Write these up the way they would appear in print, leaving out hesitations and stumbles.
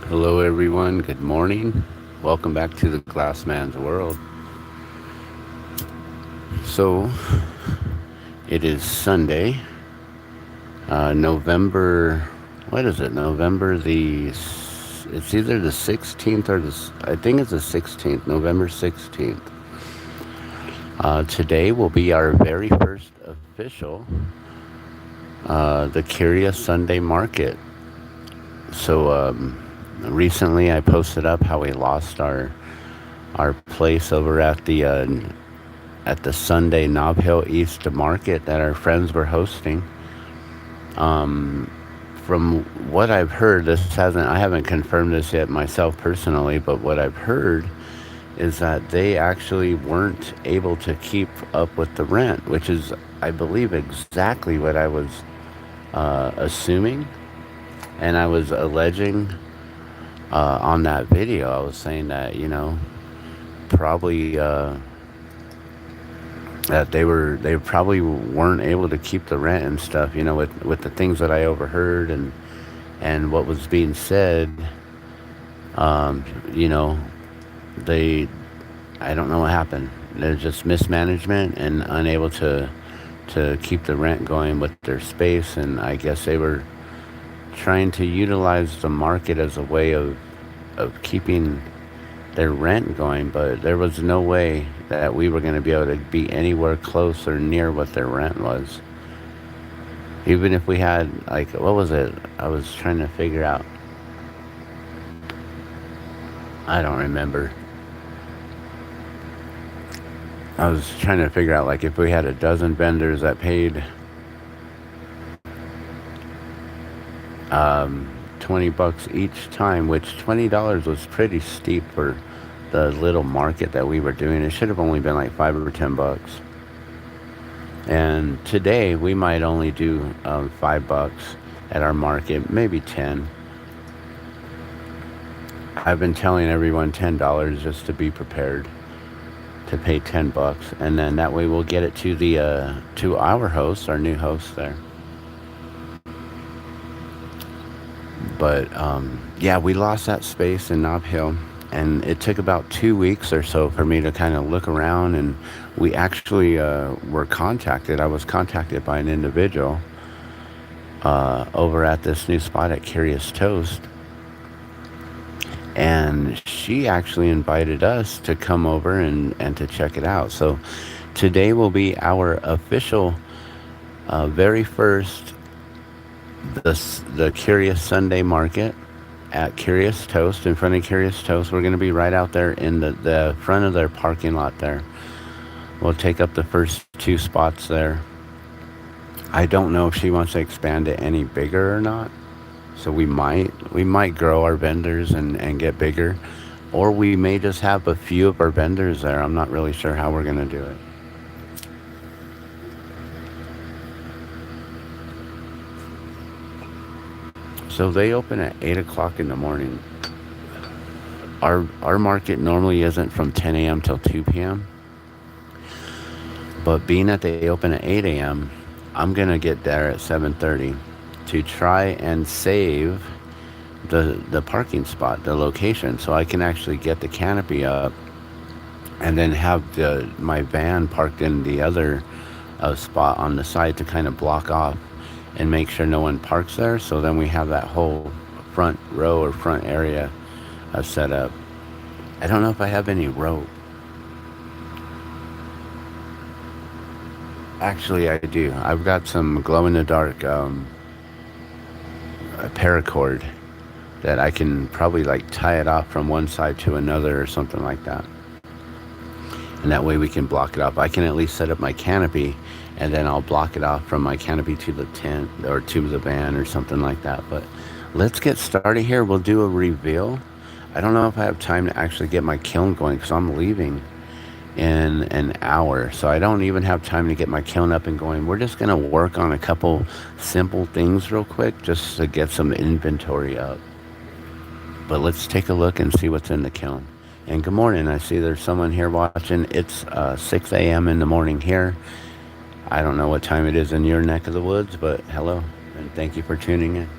Hello, everyone. Good morning. Welcome back to the Glassman's world. So, it is Sunday, November. What is it? November the. It's either the 16th or the. I think it's the 16th, November 16th. Today will be our very first official, the Curious Sunday Market. So, recently I posted up how we lost our place over at the Sunday Nob Hill East Market that our friends were hosting. Um, from what I've heard, I haven't confirmed this yet myself personally, but what I've heard is that they actually weren't able to keep up with the rent, which is, I believe, exactly what I was assuming, and I was alleging on that video. I was saying that probably. That they probably weren't able to keep the rent and stuff, with the things that I overheard and what was being said. um you know they I don't know what happened. They're just mismanagement and unable to keep the rent going with their space, and I guess they were trying to utilize the market as a way of keeping their rent going, but there was no way that we were going to be able to be anywhere close or near what their rent was. Even if we had, like, what was it? I was trying to figure out. I don't remember. I was trying to figure out, like, if we had a dozen vendors that paid 20 bucks each time, which $20 was pretty steep for the little market that we were doing. It should have only been like 5 or 10 bucks. And today we might only do 5 bucks at our market, maybe 10. I've been telling everyone $10 just to be prepared to pay 10 bucks, and then that way we'll get it to the to our host, our new host there. But yeah, we lost that space in Nob Hill, and it took about 2 weeks or so for me to kind of look around. And we actually were contacted. I was contacted by an individual over at this new spot at Curious Toast, and she actually invited us to come over and to check it out. So today will be our official very first the Curious Sunday Market at Curious Toast. In front of Curious Toast, we're going to be right out there in the front of their parking lot there. We'll take up the first two spots there. I don't know if she wants to expand it any bigger or not. So we might grow our vendors and get bigger, or we may just have a few of our vendors there. I'm not really sure how we're going to do it. So they open at 8 o'clock in the morning. Our market normally isn't from 10 a.m. till 2 p.m. But being that they open at 8 a.m., I'm gonna get there at 7:30 to try and save the parking spot, the location, so I can actually get the canopy up and then have my van parked in the other spot on the side to kind of block off and make sure no one parks there. So then we have that whole front row or front area set up. I don't know if I have any rope. Actually, I do. I've got some glow in the dark paracord that I can probably like tie it off from one side to another or something like that. And that way we can block it off. I can at least set up my canopy, and then I'll block it off from my canopy to the tent or to the van or something like that. But let's get started here. We'll do a reveal. I don't know if I have time to actually get my kiln going because I'm leaving in an hour. So I don't even have time to get my kiln up and going. We're just going to work on a couple simple things real quick just to get some inventory up. But let's take a look and see what's in the kiln. And good morning. I see there's someone here watching. It's 6 a.m. in the morning here. I don't know what time it is in your neck of the woods, but hello, and thank you for tuning in.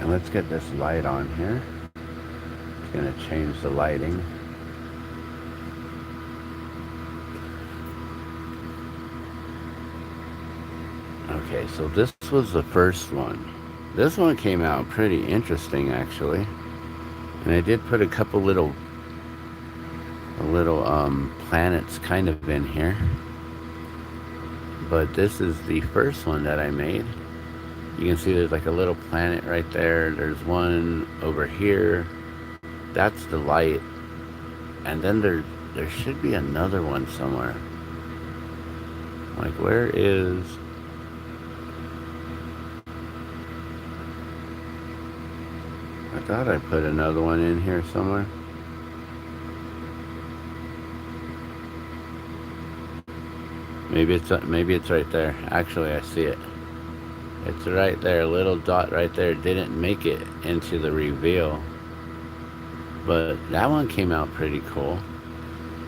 And let's get this light on here. It's going to change the lighting. Okay, so this was the first one. This one came out pretty interesting, actually. And I did put a couple little planets kind of in here. But this is the first one that I made. You can see there's like a little planet right there. There's one over here. That's the light. And then there should be another one somewhere. Like, where is... I thought I put another one in here somewhere. Maybe it's right there. Actually, I see it. It's right there, a little dot right there. Didn't make it into the reveal. But that one came out pretty cool.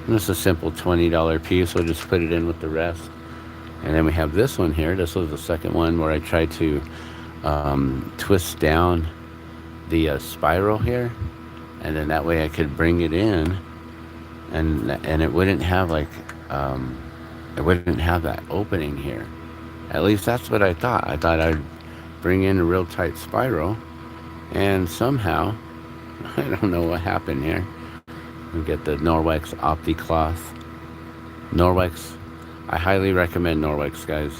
And it's a simple $20 piece. We'll just put it in with the rest. And then we have this one here. This was the second one where I tried to twist down the spiral here. And then that way I could bring it in. And it wouldn't have like... it wouldn't have that opening here. At least that's what I thought. I thought I'd bring in a real tight spiral, and somehow, I don't know what happened here. We get the Norwex OptiCloth. Norwex, I highly recommend Norwex, guys.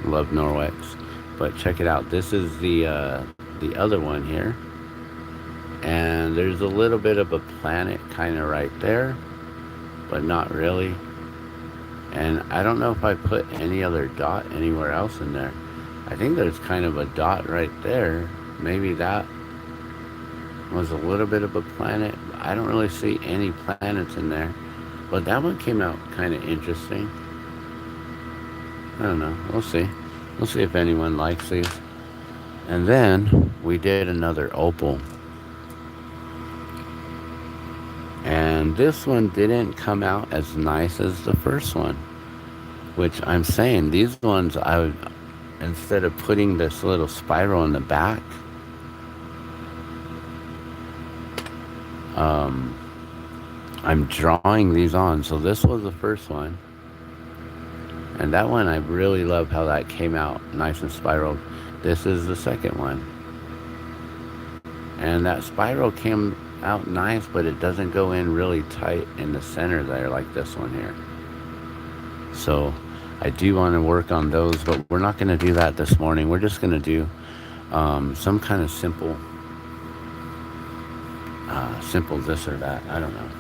Love Norwex. But check it out. This is the other one here. And there's a little bit of a planet kind of right there, but not really. And I don't know if I put any other dot anywhere else in there. I think there's kind of a dot right there. Maybe that was a little bit of a planet. I don't really see any planets in there. But that one came out kind of interesting. I don't know. We'll see. We'll see if anyone likes these. And then we did another opal. And this one didn't come out as nice as the first one. Which I'm saying, these ones, I would, instead of putting this little spiral in the back, I'm drawing these on. So this was the first one. And that one, I really love how that came out nice and spiraled. This is the second one. And that spiral came out nice, but it doesn't go in really tight in the center there like this one here. So I do want to work on those, but we're not going to do that this morning. We're just going to do some kind of simple this or that. I don't know.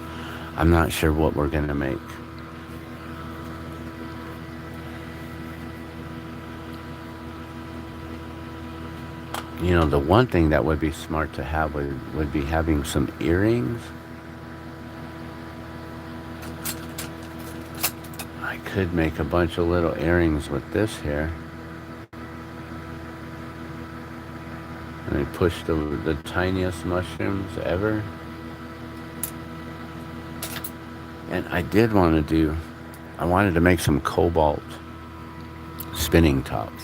I'm not sure what we're going to make. You know, the one thing that would be smart to have would be having some earrings. I could make a bunch of little earrings with this here. Let me push the tiniest mushrooms ever. And I wanted to make some cobalt spinning tops.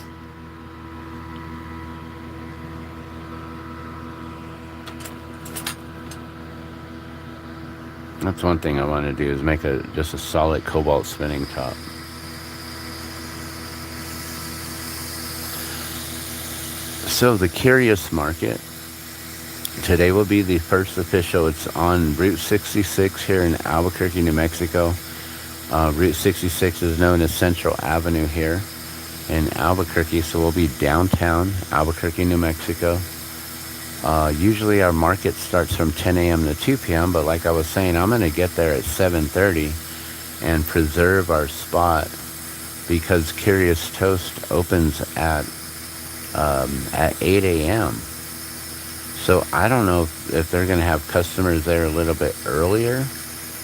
That's one thing I want to do, is make just a solid cobalt spinning top. So the Curious Market, today will be the first official. It's on Route 66 here in Albuquerque, New Mexico. Route 66 is known as Central Avenue here in Albuquerque, so we'll be downtown Albuquerque, New Mexico. Usually our market starts from 10 a.m. to 2 p.m., but like I was saying, I'm going to get there at 7:30 and preserve our spot, because Curious Toast opens at 8 a.m. So I don't know if they're going to have customers there a little bit earlier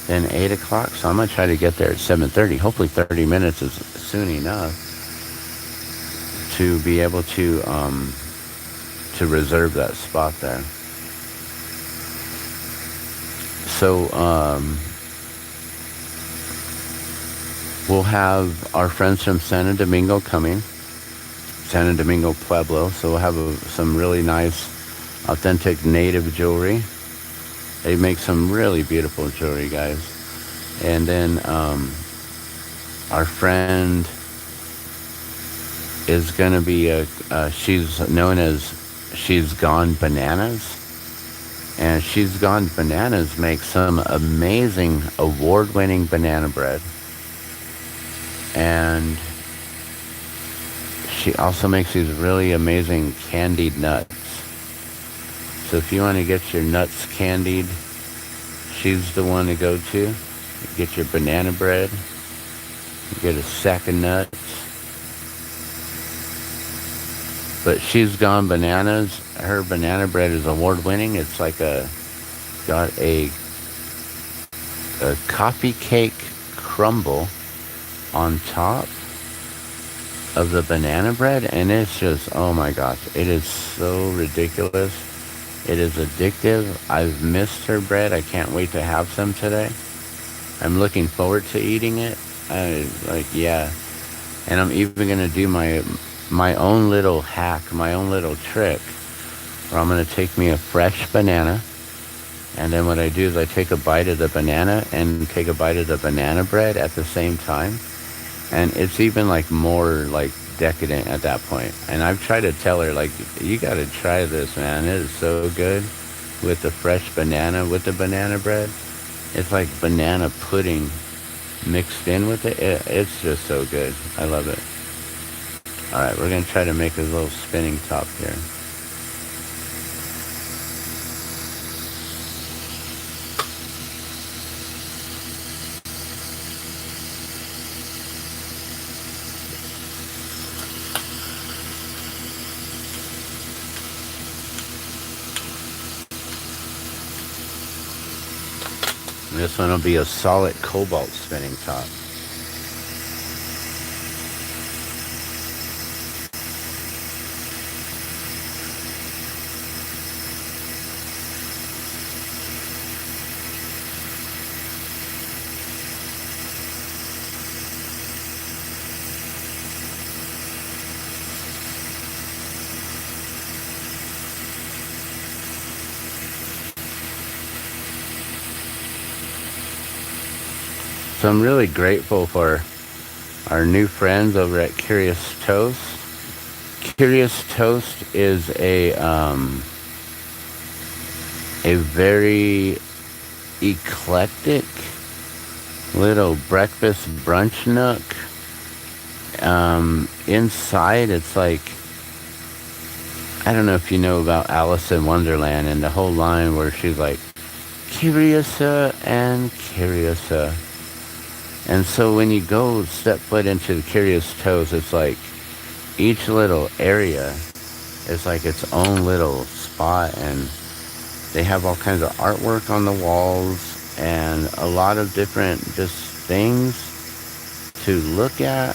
than 8 o'clock, so I'm going to try to get there at 7:30. Hopefully 30 minutes is soon enough to be able to reserve that spot there. So we'll have our friends from Santo Domingo coming, Santo Domingo Pueblo. So we'll have some really nice authentic native jewelry. They make some really beautiful jewelry, guys. And then our friend is going to be she's known as She's Gone Bananas. And She's Gone Bananas makes some amazing award-winning banana bread. And she also makes these really amazing candied nuts. So if you want to get your nuts candied, she's the one to go to. Get your banana bread. Get a sack of nuts. But She's Gone Bananas. Her banana bread is award-winning. It's like got a coffee cake crumble on top of the banana bread, and it's just, oh my gosh, it is so ridiculous. It is addictive. I've missed her bread. I can't wait to have some today. I'm looking forward to eating it. Yeah. And I'm even gonna do my own little hack, my own little trick, where I'm gonna take me a fresh banana, and then what I do is I take a bite of the banana and take a bite of the banana bread at the same time. And it's even like more like decadent at that point. And I've tried to tell her, like, you gotta try this, man. It is so good with the fresh banana, with the banana bread. It's like banana pudding mixed in with it. It's just so good. I love it. All right, we're gonna try to make a little spinning top here. This one will be a solid cobalt spinning top. So I'm really grateful for our new friends over at Curious Toast. Curious Toast is a very eclectic little breakfast brunch nook. Inside it's like, I don't know if you know about Alice in Wonderland and the whole line where she's like, Curiouser and Curiouser. And so when you go step foot into the Curious Toast, it's like each little area is like its own little spot, and they have all kinds of artwork on the walls and a lot of different just things to look at.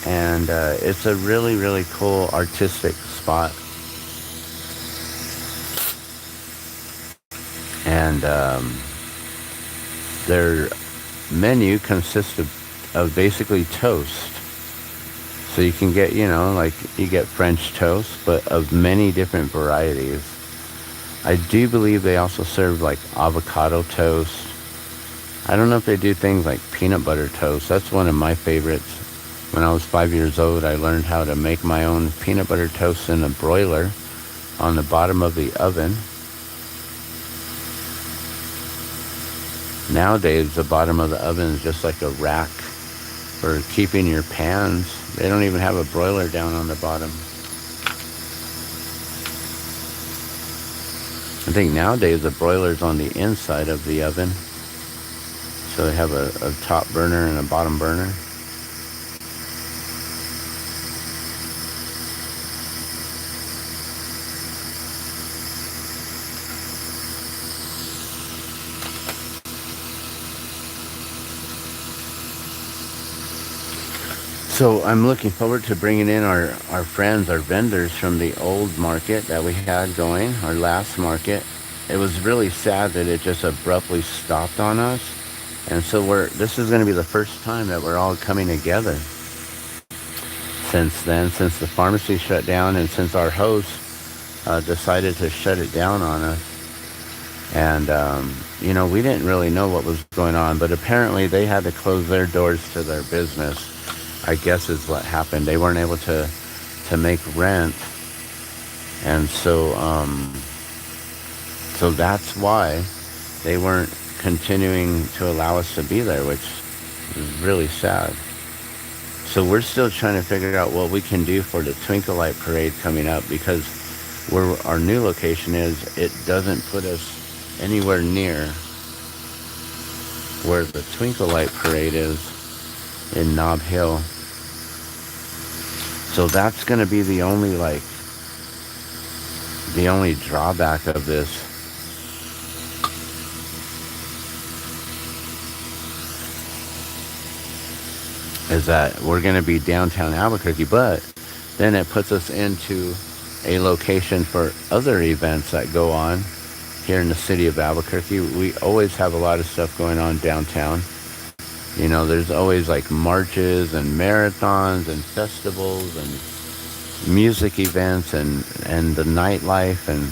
And it's a really, really cool artistic spot. And their menu consists of basically toast. So you can get, like you get French toast, but of many different varieties. I do believe they also serve like avocado toast. I don't know if they do things like peanut butter toast. That's one of my favorites. When I was 5 years old, I learned how to make my own peanut butter toast in a broiler on the bottom of the oven. Nowadays, the bottom of the oven is just like a rack for keeping your pans. They don't even have a broiler down on the bottom. I think nowadays the broiler's on the inside of the oven. So they have a top burner and a bottom burner. So I'm looking forward to bringing in our friends, our vendors from the old market that we had going, our last market. It was really sad that it just abruptly stopped on us. And so this is going to be the first time that we're all coming together since then, since the pharmacy shut down and since our host decided to shut it down on us. And, we didn't really know what was going on, but apparently they had to close their doors to their business, I guess is what happened. They weren't able to make rent. And so that's why they weren't continuing to allow us to be there, which is really sad. So we're still trying to figure out what we can do for the Twinkle Light Parade coming up, because where our new location is, it doesn't put us anywhere near where the Twinkle Light Parade is in Nob Hill. So that's going to be the only drawback of this. Is that we're going to be downtown Albuquerque, but then it puts us into a location for other events that go on here in the city of Albuquerque. We always have a lot of stuff going on downtown. There's always like marches and marathons and festivals and music events and the nightlife. And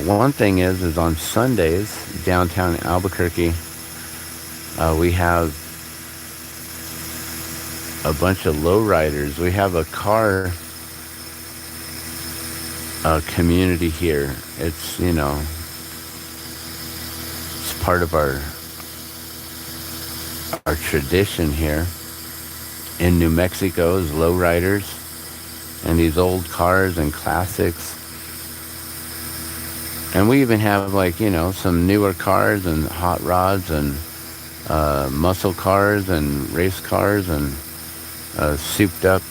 one thing is on Sundays, downtown Albuquerque, we have a bunch of lowriders. We have a car community here. It's it's part of our tradition here in New Mexico is lowriders and these old cars and classics. And we even have some newer cars and hot rods and muscle cars and race cars and souped up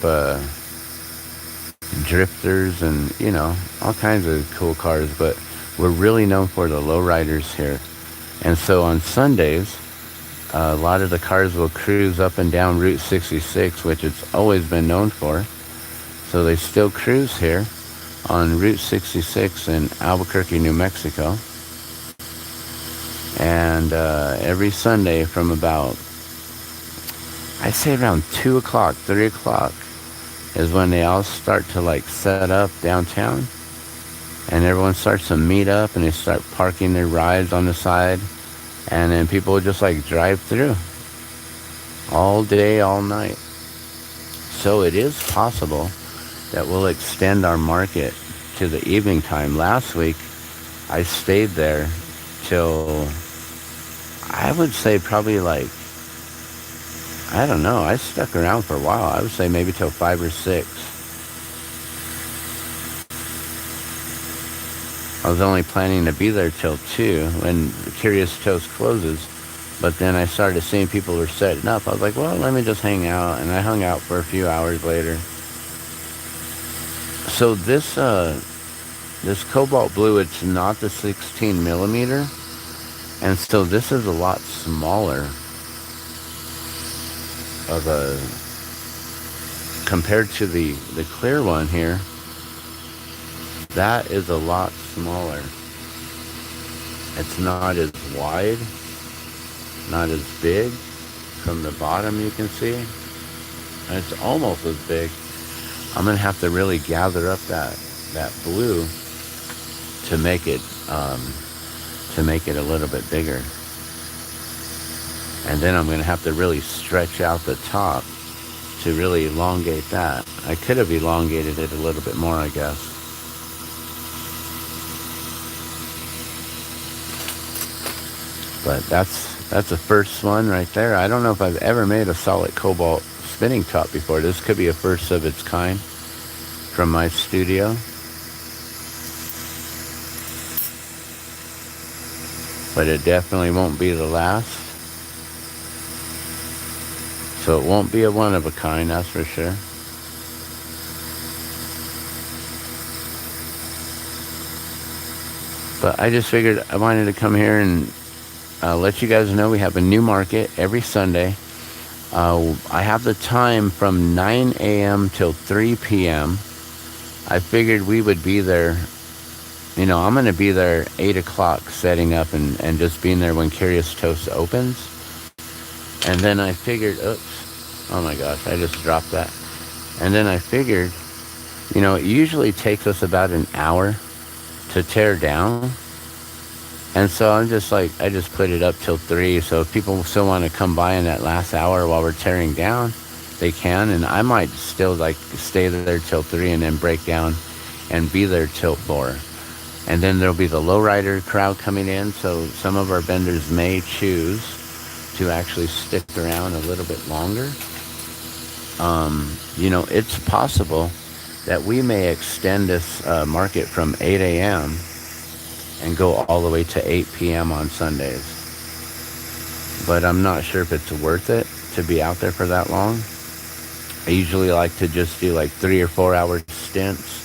drifters and all kinds of cool cars. But we're really known for the lowriders here. And so on Sundays, a lot of the cars will cruise up and down Route 66, which it's always been known for. So they still cruise here on Route 66 in Albuquerque, New Mexico. And every Sunday from about, I'd say around 2 o'clock, 3 o'clock is when they all start to set up downtown. And everyone starts to meet up and they start parking their rides on the side. And then people just drive through all day, all night. So it is possible that we'll extend our market to the evening time. Last week, I stayed there till, I would say probably I don't know, I stuck around for a while. I would say maybe till 5 or 6. I was only planning to be there till 2 when Curious Toast closes. But then I started seeing people were setting up. I was like, well, let me just hang out. And I hung out for a few hours later. So this cobalt blue, it's not the 16 millimeter. And so this is a lot smaller of a, compared to the clear one here. That is a lot smaller. It's not as wide, not as big. From the bottom you can see. And it's almost as big. I'm going to have to really gather up that blue to make it a little bit bigger. And then I'm going to have to really stretch out the top to really elongate that. I could have elongated it a little bit more, I guess. But that's the first one right there. I don't know if I've ever made a solid cobalt spinning top before. This could be a first of its kind from my studio. But it definitely won't be the last. So it won't be a one of a kind, that's for sure. But I just figured I wanted to come here and let you guys know we have a new market every Sunday. I have the time from 9 a.m. till 3 p.m. I figured we would be there. I'm going to be there 8 o'clock setting up and just being there when Curious Toast opens. And then I figured, oops, oh my gosh, I just dropped that. And then I figured It usually takes us about an hour to tear down. And so I'm just like, I just put it up till 3. So if people still want to come by in that last hour while we're tearing down, they can. And I might still like stay there till 3 and then break down and be there till 4. And then there'll be the lowrider crowd coming in. So some of our vendors may choose to actually stick around a little bit longer. It's possible that we may extend this market from 8 a.m. and go all the way to 8 p.m. on Sundays. But I'm not sure if it's worth it to be out there for that long. I usually like to just do like 3 or 4 hour stints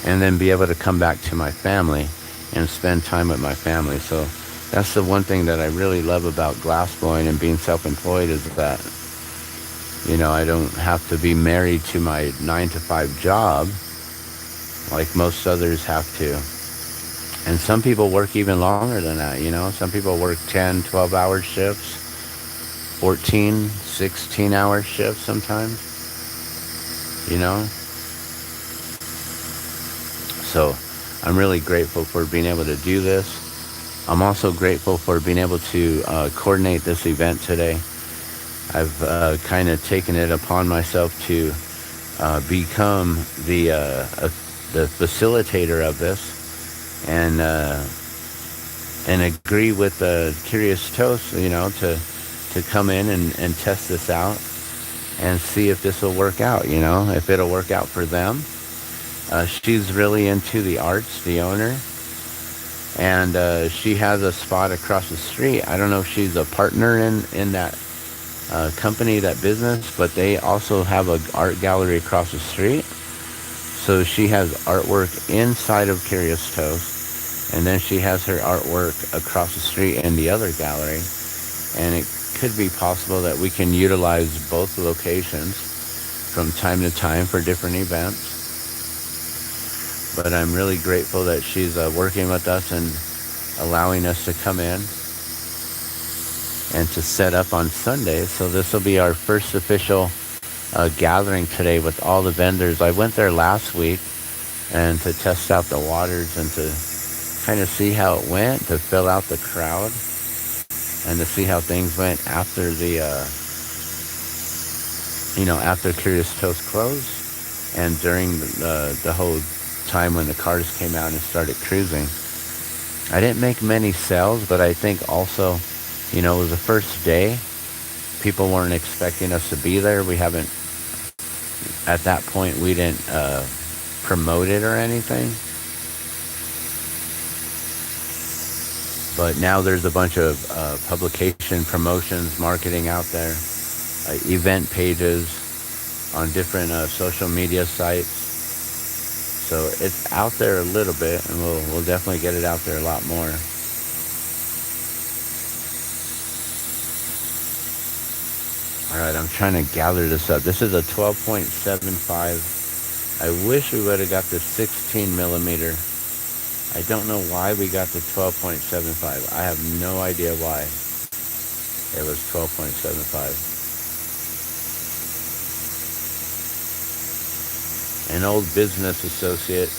and then be able to come back to my family and spend time with my family. So that's the one thing that I really love about glass blowing and being self-employed is that, I don't have to be married to my 9 to 5 job like most others have to. And some people work even longer than that, Some people work 10, 12-hour shifts, 14, 16-hour shifts sometimes, So I'm really grateful for being able to do this. I'm also grateful for being able to coordinate this event today. I've kind of taken it upon myself to become the facilitator of this. And agree with Curious Toast, to come in and test this out and see if this will work out, if it'll work out for them. She's really into the arts, the owner, and she has a spot across the street. I don't know if she's a partner in that company, that business, but they also have an art gallery across the street. So she has artwork inside of Curious Toast, and then she has her artwork across the street in the other gallery. And it could be possible that we can utilize both locations from time to time for different events. But I'm really grateful that she's working with us and allowing us to come in and to set up on Sunday. So this will be our first official gathering today with all the vendors. I went there last week and to test out the waters and to kind of see how it went, to fill out the crowd and to see how things went after the after Curious Toast closed and during the whole time when the cars came out and started cruising. I didn't make many sales, but I think also, it was the first day. People weren't expecting us to be there. We haven't, at that point, we didn't promote it or anything. But now there's a bunch of publication promotions, marketing out there, event pages on different social media sites. So it's out there a little bit, and we'll definitely get it out there a lot more. All right, I'm trying to gather this up. This is a 12.75. I wish we would have got the 16 millimeter. I don't know why we got the 12.75. I have no idea why it was 12.75. An old business associate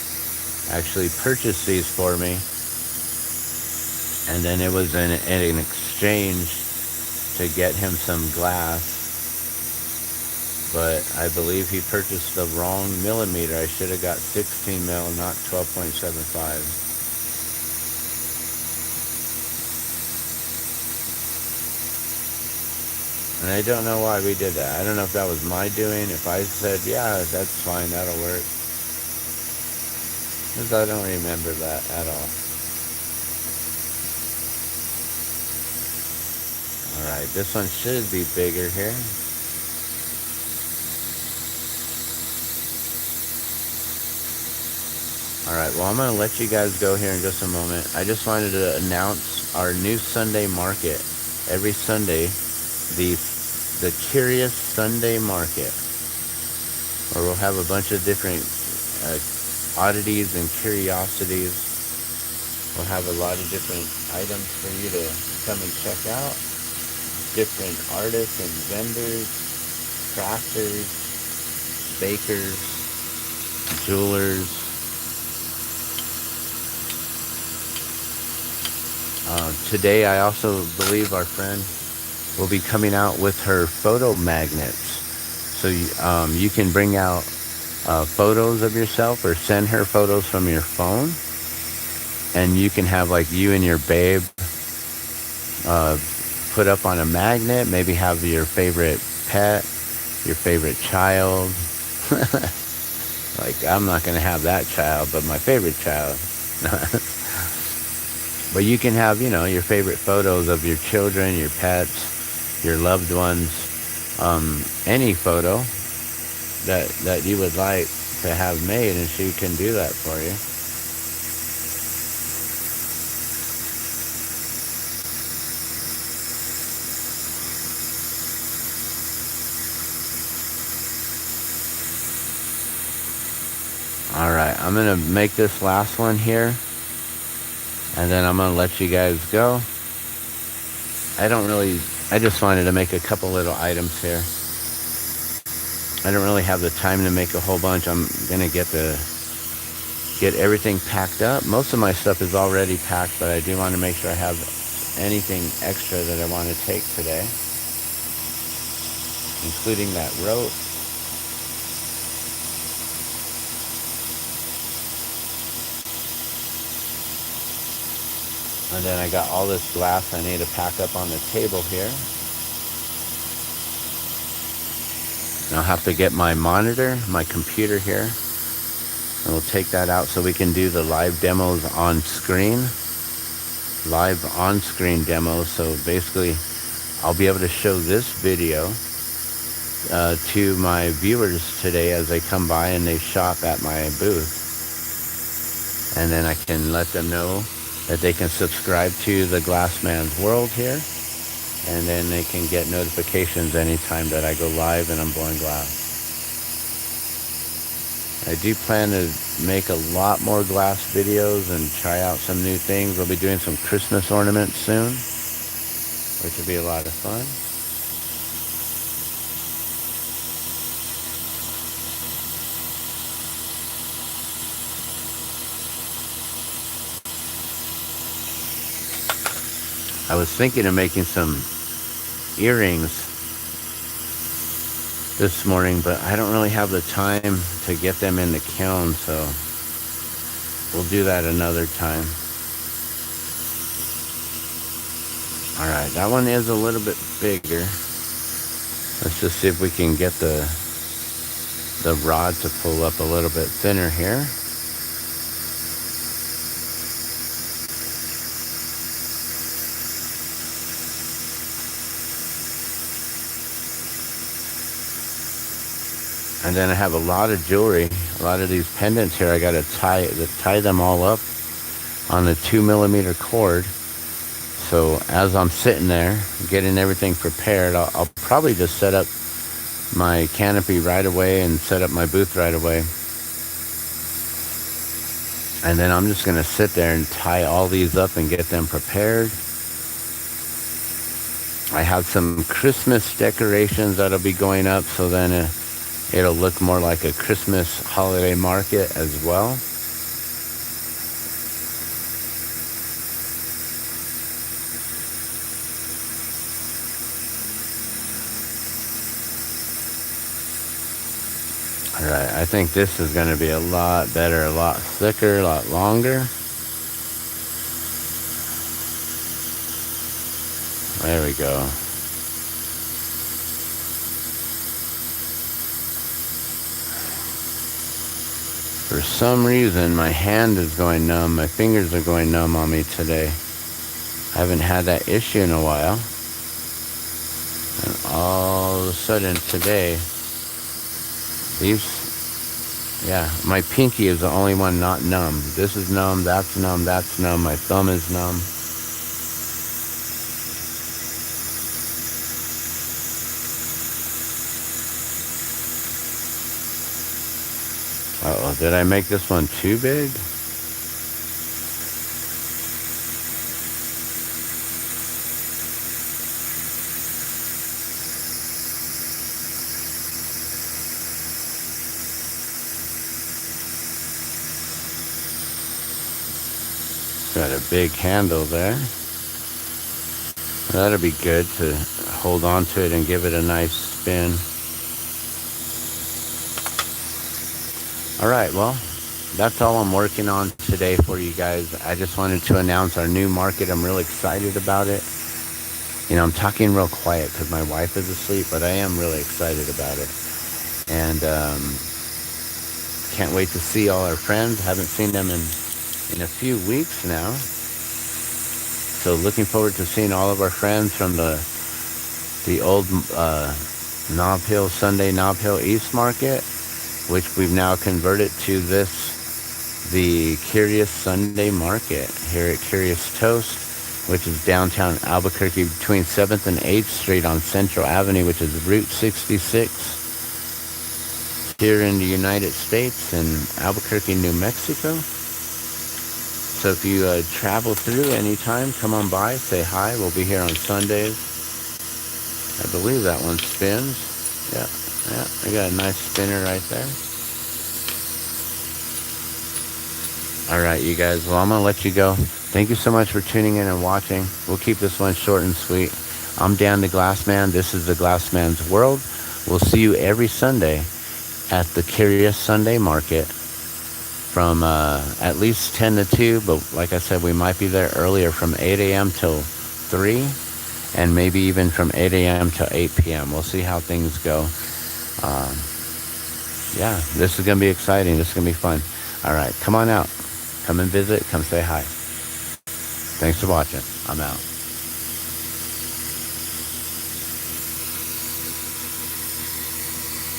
actually purchased these for me, and then it was in exchange to get him some glass. But I believe he purchased the wrong millimeter. I should have got 16 mil, not 12.75. And I don't know why we did that. I don't know if that was my doing. If I said, yeah, that's fine, that'll work. Because I don't remember that at all. Alright, this one should be bigger here. Alright, well, I'm going to let you guys go here in just a moment. I just wanted to announce our new Sunday market. Every Sunday, the Curious Sunday Market, where we'll have a bunch of different oddities and curiosities. We'll have a lot of different items for you to come and check out. Different artists and vendors, crafters, bakers, jewelers. Today I also believe our friend will be coming out with her photo magnets. So you can bring out photos of yourself or send her photos from your phone. And you can have like you and your babe put up on a magnet. Maybe have your favorite pet, your favorite child. Like, I'm not going to have that child, but my favorite child. But you can have, your favorite photos of your children, your pets, your loved ones, any photo that you would like to have made, and she can do that for you. All right, I'm going to make this last one here, and then I'm going to let you guys go. I just wanted to make a couple little items here. I don't really have the time to make a whole bunch. I'm going to get everything packed up. Most of my stuff is already packed, but I do want to make sure I have anything extra that I want to take today, including that rope. And then I got all this glass I need to pack up on the table here. And I'll have to get my monitor, my computer here. And we'll take that out so we can do the live demos on screen. Live on-screen demos. So basically, I'll be able to show this video to my viewers today as they come by and they shop at my booth. And then I can let them know that they can subscribe to the Glassman's World here. And then they can get notifications anytime that I go live and I'm blowing glass. I do plan to make a lot more glass videos and try out some new things. We'll be doing some Christmas ornaments soon, which will be a lot of fun. I was thinking of making some earrings this morning, but I don't really have the time to get them in the kiln, so we'll do that another time. Alright, that one is a little bit bigger. Let's just see if we can get the rod to pull up a little bit thinner here. And then I have a lot of jewelry, a lot of these pendants here. I got to tie them all up on the 2mm cord. So as I'm sitting there getting everything prepared, I'll probably just set up my canopy right away and set up my booth right away. And then I'm just going to sit there and tie all these up and get them prepared. I have some Christmas decorations that'll be going up, so then it'll look more like a Christmas holiday market as well. Alright, I think this is going to be a lot better, a lot thicker, a lot longer. There we go. For some reason, my hand is going numb. My fingers are going numb on me today. I haven't had that issue in a while. And all of a sudden today, my pinky is the only one not numb. This is numb, that's numb, that's numb. My thumb is numb. Uh-oh, did I make this one too big? Got a big handle there. That'll be good to hold on to it and give it a nice spin. All right, well, that's all I'm working on today for you guys. I just wanted to announce our new market. I'm really excited about it. You know, I'm talking real quiet because my wife is asleep, but I am really excited about it. And can't wait to see all our friends. Haven't seen them in a few weeks now. So looking forward to seeing all of our friends from the old Nob Hill, Sunday Nob Hill East Market, which we've now converted to the Curious Sunday Market here at Curious Toast, which is downtown Albuquerque between 7th and 8th Street on Central Avenue, which is Route 66 here in the United States in Albuquerque, New Mexico. So if you travel through anytime, come on by, say hi. We'll be here on Sundays. I believe that one spins. Yeah, I got a nice spinner right there. All right, you guys. Well, I'm going to let you go. Thank you so much for tuning in and watching. We'll keep this one short and sweet. I'm Dan the Glassman. This is the Glassman's World. We'll see you every Sunday at the Curious Sunday Market from at least 10 to 2. But like I said, we might be there earlier from 8 a.m. till 3. And maybe even from 8 a.m. till 8 p.m. We'll see how things go. Yeah, this is going to be exciting. This is going to be fun. All right, come on out. Come and visit. Come say hi. Thanks for watching. I'm out.